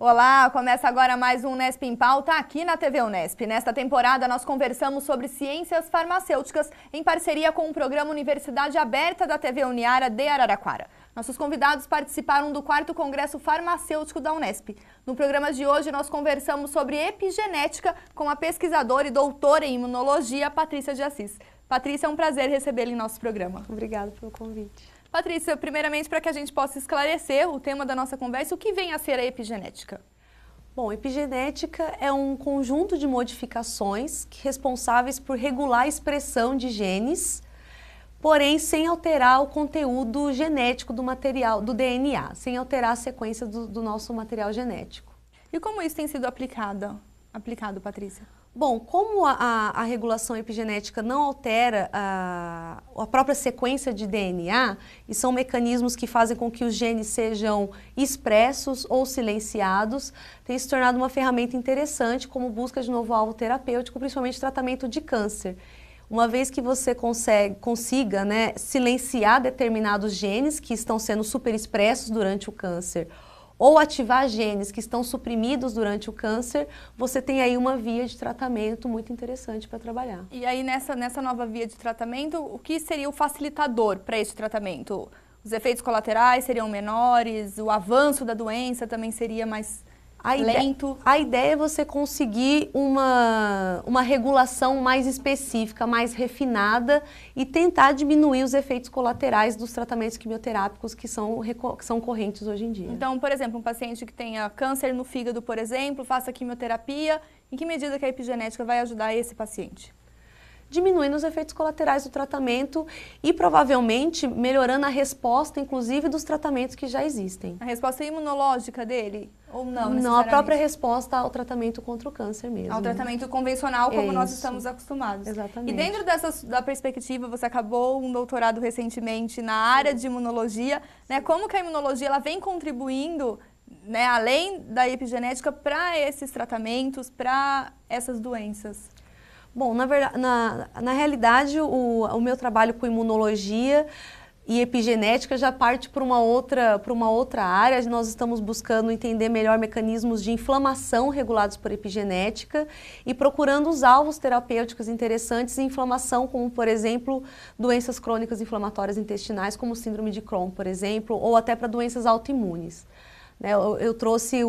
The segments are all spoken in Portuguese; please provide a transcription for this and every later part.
Olá, começa agora mais um Unesp em Pauta aqui na TV Unesp. Nesta temporada nós conversamos sobre ciências farmacêuticas em parceria com o programa Universidade Aberta da TV Uniara de Araraquara. Nossos convidados participaram do 4º Congresso Farmacêutico da Unesp. No programa de hoje nós conversamos sobre epigenética com a pesquisadora e doutora em imunologia Patrícia de Assis. Patrícia, é um prazer recebê-la em nosso programa. Obrigada pelo convite. Patrícia, primeiramente, para que a gente possa esclarecer o tema da nossa conversa, o que vem a ser a epigenética? Bom, epigenética é um conjunto de modificações responsáveis por regular a expressão de genes, porém sem alterar o conteúdo genético do material, do DNA, sem alterar a sequência do nosso material genético. E como isso tem sido aplicado, Patrícia? Bom, como a regulação epigenética não altera a própria sequência de DNA, e são mecanismos que fazem com que os genes sejam expressos ou silenciados, tem se tornado uma ferramenta interessante como busca de novo alvo terapêutico, principalmente tratamento de câncer. Uma vez que você consiga, silenciar determinados genes que estão sendo superexpressos durante o câncer, ou ativar genes que estão suprimidos durante o câncer, você tem aí uma via de tratamento muito interessante para trabalhar. E aí nessa nova via de tratamento, o que seria o facilitador para esse tratamento? Os efeitos colaterais seriam menores, o avanço da doença também seria mais lento? A ideia é você conseguir uma regulação mais específica, mais refinada e tentar diminuir os efeitos colaterais dos tratamentos quimioterápicos que são correntes hoje em dia. Então, por exemplo, um paciente que tenha câncer no fígado, por exemplo, faça quimioterapia, em que medida que a epigenética vai ajudar esse paciente? Diminuindo os efeitos colaterais do tratamento e provavelmente melhorando a resposta, inclusive, dos tratamentos que já existem. A resposta imunológica dele? Ou não, Não, a própria resposta ao tratamento contra o câncer mesmo. Ao tratamento convencional, como nós estamos acostumados. Exatamente. E dentro da perspectiva, você acabou um doutorado recentemente na área de imunologia, Como que a imunologia ela vem contribuindo, além da epigenética, para esses tratamentos, para essas doenças? Bom, na realidade, o meu trabalho com imunologia e epigenética já parte para uma outra área. Nós estamos buscando entender melhor mecanismos de inflamação regulados por epigenética e procurando os alvos terapêuticos interessantes em inflamação, como, por exemplo, doenças crônicas inflamatórias intestinais, como síndrome de Crohn, por exemplo, ou até para doenças autoimunes. Eu trouxe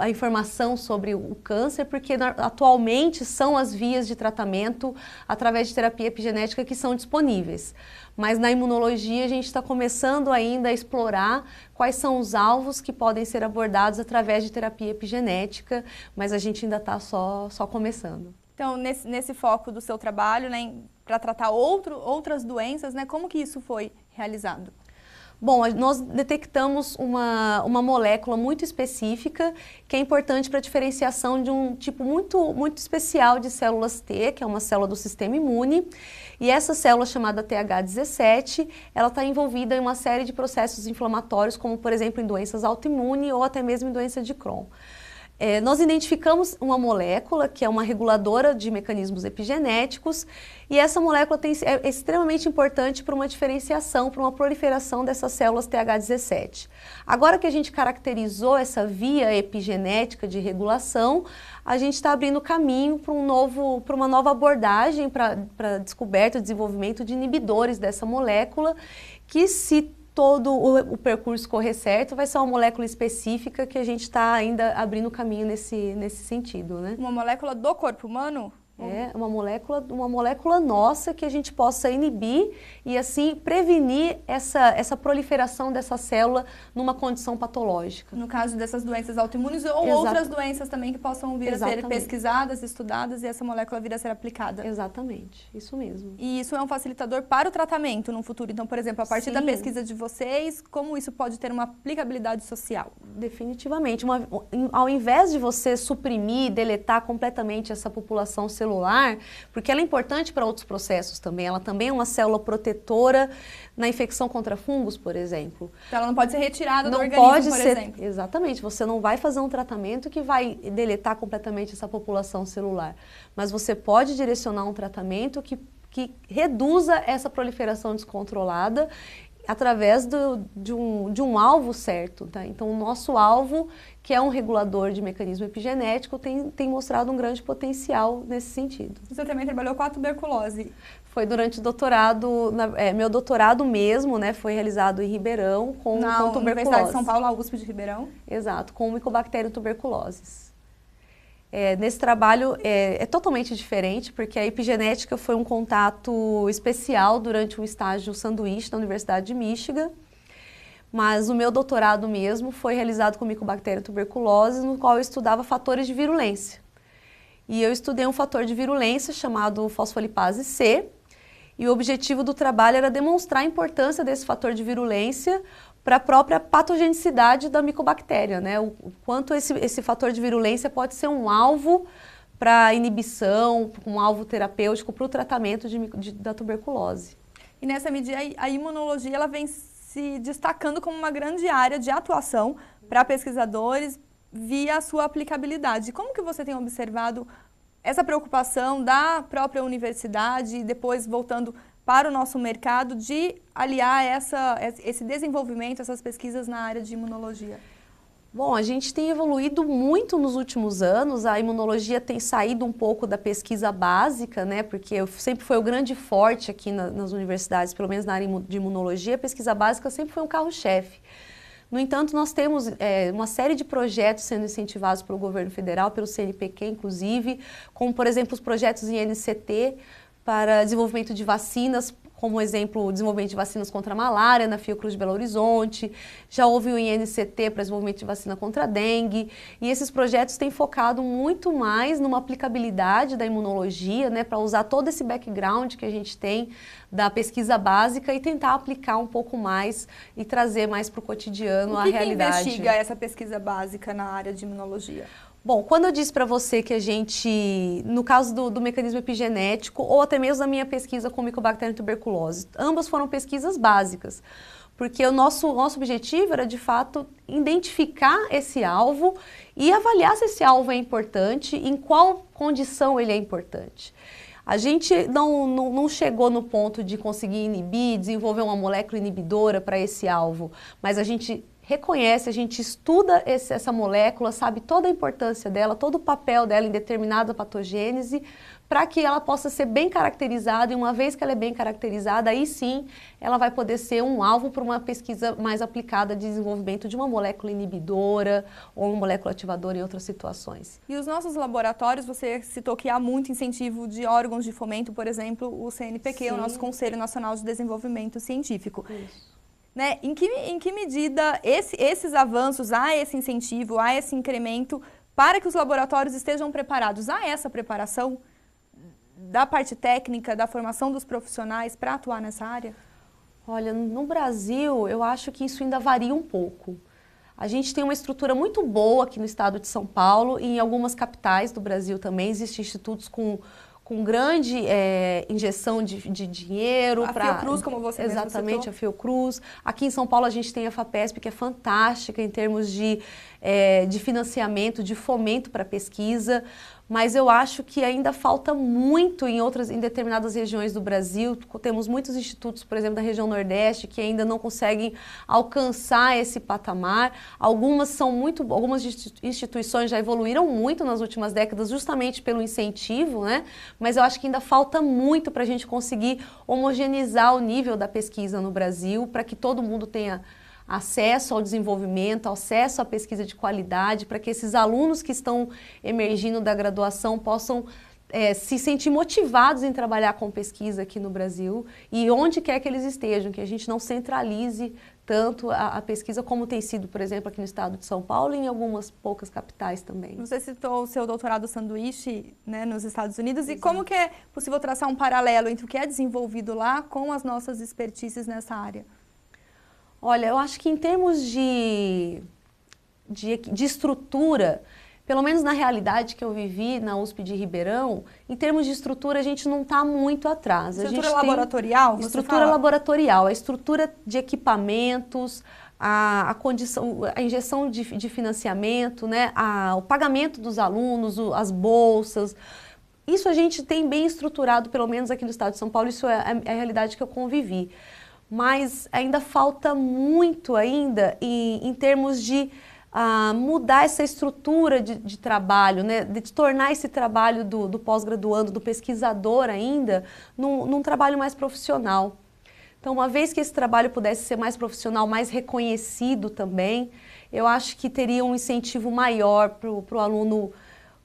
a informação sobre o câncer porque atualmente são as vias de tratamento através de terapia epigenética que são disponíveis. Mas na imunologia a gente está começando ainda a explorar quais são os alvos que podem ser abordados através de terapia epigenética, mas a gente ainda está só começando. Então, nesse foco do seu trabalho, para tratar outras doenças, como que isso foi realizado? Bom, nós detectamos uma molécula muito específica que é importante para a diferenciação de um tipo muito especial de células T, que é uma célula do sistema imune. E essa célula chamada TH17, ela está envolvida em uma série de processos inflamatórios, como por exemplo em doenças autoimunes ou até mesmo em doença de Crohn. Nós identificamos uma molécula que é uma reguladora de mecanismos epigenéticos e essa molécula é extremamente importante para uma diferenciação, para uma proliferação dessas células TH17. Agora que a gente caracterizou essa via epigenética de regulação, a gente está abrindo caminho para uma nova abordagem para descoberta e desenvolvimento de inibidores dessa molécula que, se todo o percurso correr certo, vai ser uma molécula específica que a gente está ainda abrindo caminho nesse sentido, Uma molécula do corpo humano? É uma molécula nossa que a gente possa inibir e assim prevenir essa proliferação dessa célula numa condição patológica. No caso dessas doenças autoimunes ou outras doenças também que possam vir a ser pesquisadas, estudadas e essa molécula vir a ser aplicada. Exatamente, isso mesmo. E isso é um facilitador para o tratamento no futuro. Então, por exemplo, a partir da pesquisa de vocês, como isso pode ter uma aplicabilidade social? Definitivamente. Ao invés de você suprimir, deletar completamente essa população celular, porque ela é importante para outros processos também. Ela também é uma célula protetora na infecção contra fungos, por exemplo. Então ela não pode ser retirada do organismo, por exemplo. Exatamente. Você não vai fazer um tratamento que vai deletar completamente essa população celular. Mas você pode direcionar um tratamento que reduza essa proliferação descontrolada através de um alvo certo, tá? Então, o nosso alvo, que é um regulador de mecanismo epigenético, tem mostrado um grande potencial nesse sentido. Você também trabalhou com a tuberculose? Foi durante o doutorado, meu doutorado mesmo, né, foi realizado em Ribeirão com tuberculose. Na Universidade de São Paulo, a USP de Ribeirão? Exato, com Mycobacterium tuberculosis. Nesse trabalho é totalmente diferente, porque a epigenética foi um contato especial durante um estágio sanduíche na Universidade de Michigan, mas o meu doutorado mesmo foi realizado com Mycobacterium tuberculosis, no qual eu estudava fatores de virulência. E eu estudei um fator de virulência chamado fosfolipase C, e o objetivo do trabalho era demonstrar a importância desse fator de virulência para a própria patogenicidade da micobactéria, né? O quanto esse fator de virulência pode ser um alvo para inibição, um alvo terapêutico para o tratamento da tuberculose. E nessa medida, a imunologia ela vem se destacando como uma grande área de atuação para pesquisadores via a sua aplicabilidade. Como que você tem observado essa preocupação da própria universidade e depois voltando para o nosso mercado de aliar esse desenvolvimento, essas pesquisas na área de imunologia? Bom, a gente tem evoluído muito nos últimos anos, a imunologia tem saído um pouco da pesquisa básica, né, porque sempre foi o grande forte aqui nas universidades, pelo menos na área de imunologia, a pesquisa básica sempre foi um carro-chefe. No entanto, nós temos uma série de projetos sendo incentivados pelo governo federal, pelo CNPq inclusive, como por exemplo os projetos INCT, para desenvolvimento de vacinas, como exemplo, o desenvolvimento de vacinas contra a malária na Fiocruz de Belo Horizonte, já houve o INCT para desenvolvimento de vacina contra a dengue, e esses projetos têm focado muito mais numa aplicabilidade da imunologia, né, para usar todo esse background que a gente tem da pesquisa básica e tentar aplicar um pouco mais e trazer mais para o cotidiano a realidade. O que investiga essa pesquisa básica na área de imunologia? Bom, quando eu disse para você que a gente, no caso do mecanismo epigenético, ou até mesmo da minha pesquisa com Mycobacterium tuberculosis, ambas foram pesquisas básicas, porque o nosso objetivo era, de fato, identificar esse alvo e avaliar se esse alvo é importante, em qual condição ele é importante. A gente não chegou no ponto de conseguir inibir, desenvolver uma molécula inibidora para esse alvo, mas a gente reconhece, a gente estuda essa molécula, sabe toda a importância dela, todo o papel dela em determinada patogênese, para que ela possa ser bem caracterizada, e uma vez que ela é bem caracterizada, aí sim ela vai poder ser um alvo para uma pesquisa mais aplicada de desenvolvimento de uma molécula inibidora ou uma molécula ativadora em outras situações. E os nossos laboratórios, você citou que há muito incentivo de órgãos de fomento, por exemplo, o CNPq, sim, o nosso Conselho Nacional de Desenvolvimento Científico. Isso. Né? Em que medida esses avanços, há esse incentivo, há esse incremento para que os laboratórios estejam preparados? Há essa preparação da parte técnica, da formação dos profissionais para atuar nessa área? Olha, no Brasil, eu acho que isso ainda varia um pouco. A gente tem uma estrutura muito boa aqui no estado de São Paulo e em algumas capitais do Brasil também existem institutos com grande injeção de dinheiro. A Fiocruz, como você mesmo citou. Exatamente, a Fiocruz. Aqui em São Paulo a gente tem a FAPESP, que é fantástica em termos de financiamento, de fomento para pesquisa, mas eu acho que ainda falta muito em determinadas regiões do Brasil. Temos muitos institutos, por exemplo, da região Nordeste, que ainda não conseguem alcançar esse patamar. Algumas instituições já evoluíram muito nas últimas décadas, justamente pelo incentivo, né? Mas eu acho que ainda falta muito para a gente conseguir homogeneizar o nível da pesquisa no Brasil, para que todo mundo tenha acesso ao desenvolvimento, acesso à pesquisa de qualidade, para que esses alunos que estão emergindo da graduação possam se sentir motivados em trabalhar com pesquisa aqui no Brasil e onde quer que eles estejam, que a gente não centralize tanto a pesquisa como tem sido, por exemplo, aqui no estado de São Paulo e em algumas poucas capitais também. Você citou o seu doutorado sanduíche, né, nos Estados Unidos. Exato. E como que é possível traçar um paralelo entre o que é desenvolvido lá com as nossas expertises nessa área? Olha, eu acho que em termos de estrutura, pelo menos na realidade que eu vivi na USP de Ribeirão, em termos de estrutura a gente não está muito atrás. Estrutura laboratorial? Estrutura laboratorial, a estrutura de equipamentos, a injeção de financiamento, né, o pagamento dos alunos, as bolsas. Isso a gente tem bem estruturado, pelo menos aqui no estado de São Paulo, isso é a realidade que eu convivi. mas ainda falta muito ainda em termos de mudar essa estrutura de trabalho, né? De tornar esse trabalho do pós-graduando, do pesquisador ainda, num trabalho mais profissional. Então, uma vez que esse trabalho pudesse ser mais profissional, mais reconhecido também, eu acho que teria um incentivo maior para o aluno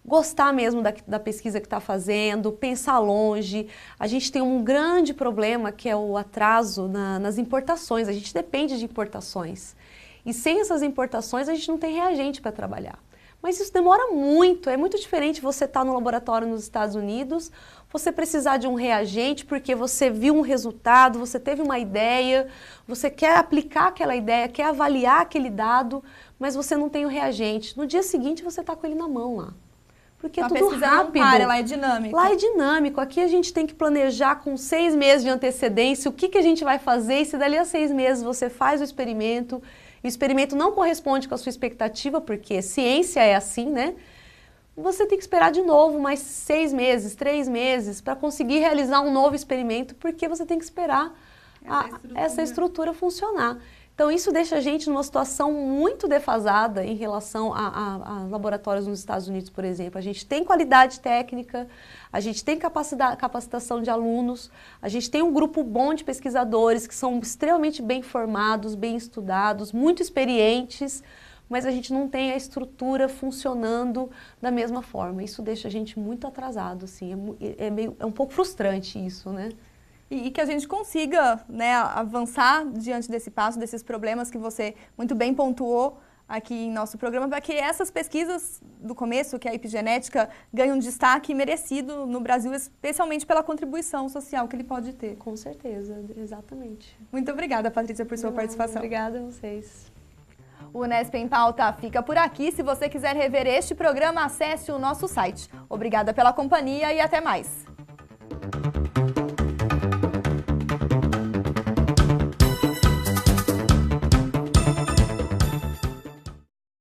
gostar mesmo da pesquisa que está fazendo, pensar longe. A gente tem um grande problema que é o atraso nas importações, a gente depende de importações. E sem essas importações a gente não tem reagente para trabalhar. Mas isso demora muito, é muito diferente você estar no laboratório nos Estados Unidos, você precisar de um reagente porque você viu um resultado, você teve uma ideia, você quer aplicar aquela ideia, quer avaliar aquele dado, mas você não tem o reagente. No dia seguinte você está com ele na mão lá. Porque é tudo rápido. Não para, lá é dinâmico. Lá é dinâmico. Aqui a gente tem que planejar com 6 meses de antecedência o que a gente vai fazer, e se dali a 6 meses você faz o experimento não corresponde com a sua expectativa, porque ciência é assim, né? Você tem que esperar de novo mais 6 meses, 3 meses, para conseguir realizar um novo experimento, porque você tem que esperar essa estrutura funcionar. Então, isso deixa a gente numa situação muito defasada em relação a laboratórios nos Estados Unidos, por exemplo. A gente tem qualidade técnica, a gente tem capacitação de alunos, a gente tem um grupo bom de pesquisadores que são extremamente bem formados, bem estudados, muito experientes, mas a gente não tem a estrutura funcionando da mesma forma. Isso deixa a gente muito atrasado, assim. É um pouco frustrante isso, né? E que a gente consiga, né, avançar diante desse passo, desses problemas que você muito bem pontuou aqui em nosso programa, para que essas pesquisas do começo, que é a epigenética, ganhem um destaque merecido no Brasil, especialmente pela contribuição social que ele pode ter. Com certeza, exatamente. Muito obrigada, Patrícia, por sua participação. Obrigada a vocês. O Unesp em Pauta fica por aqui. Se você quiser rever este programa, acesse o nosso site. Obrigada pela companhia e até mais.